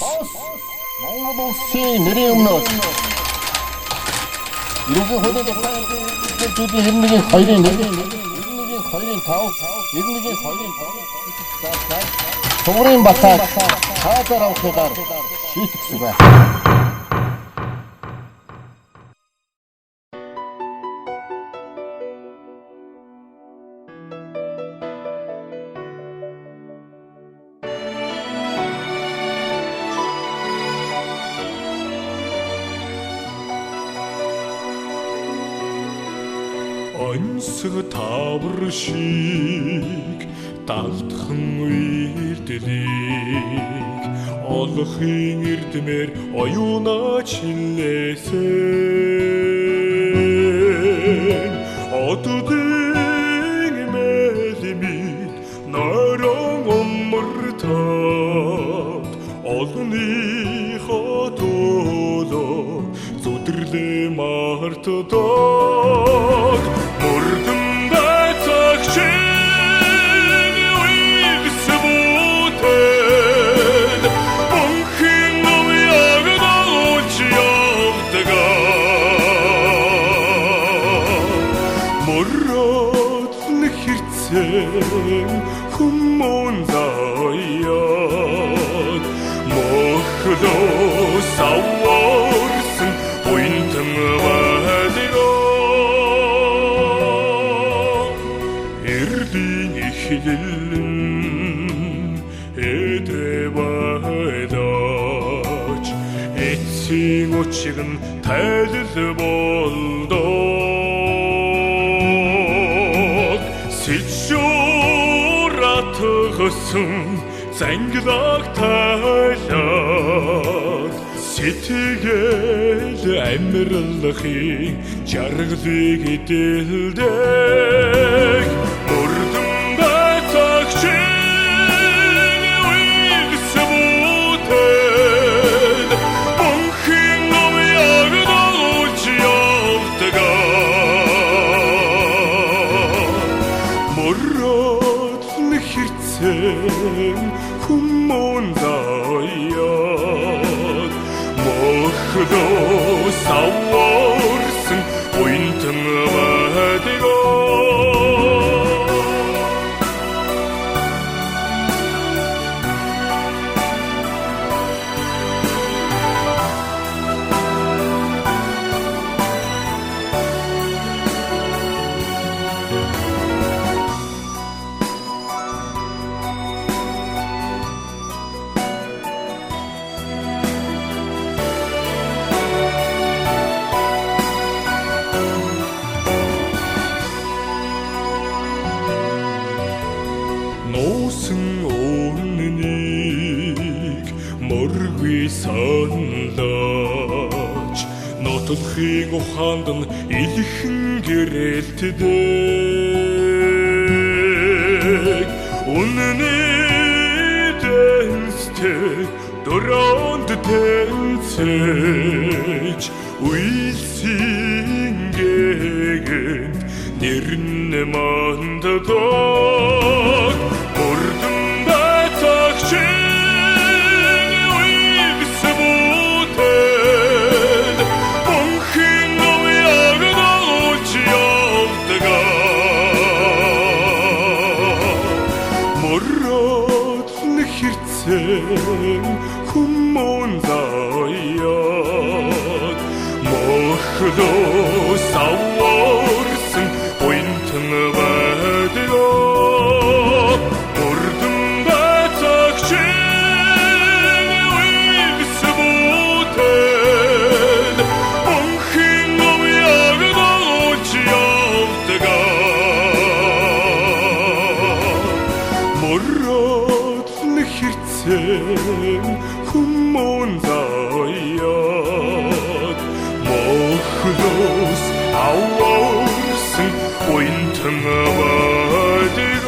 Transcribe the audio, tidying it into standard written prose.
Монгол улсын нэрийн өмнөөс ерөнхий хуулийн тухай зүйлийн 91-2-ын 91-2-ын 5 Сугрын батаг хаазаар авахаар шийтгсэн байна. Онцгой тавар шиг далтхан үйлдэлийг олохын эрдмээр оюунаа чилээсэн оддын мэлимит нойрон оммортод олонныхоо төлөө зүдэрлээ мартад мөрдөн байцаагчийн үгсбүүтэд мөнхийн номяг дагуулж явдаг мөрөдн хэрцэн хүмүүн заяад мөхлөө саварсан уйнтан эдэвайдач эцсийн учиг нь тайлал болдог сэлжууратгсан зангилаг тайлаад сэтгэл амьдралын жаргалыг дэлдэг хүмүүн заяад мөхлөө саварсан уйнтан байдаг нуусан үнэнийг мөргүй санлаач нотолхыг ухаанд нь илхэн гэрэлтдэг үнэний дэнстэй дөрөнд тэнцэж үйлсийн гэгэнд нэрн манддаг хүмүүн заяад мөхлөө саварсан уйнтан байдаг мөрдөн байцаагчийн үгсбүүтэд мөнхийн номяг дагуулж явдаг мөрөдн хэрцэн хүмүүн заяад мөхлөөс аваарсан уйнтан байдаг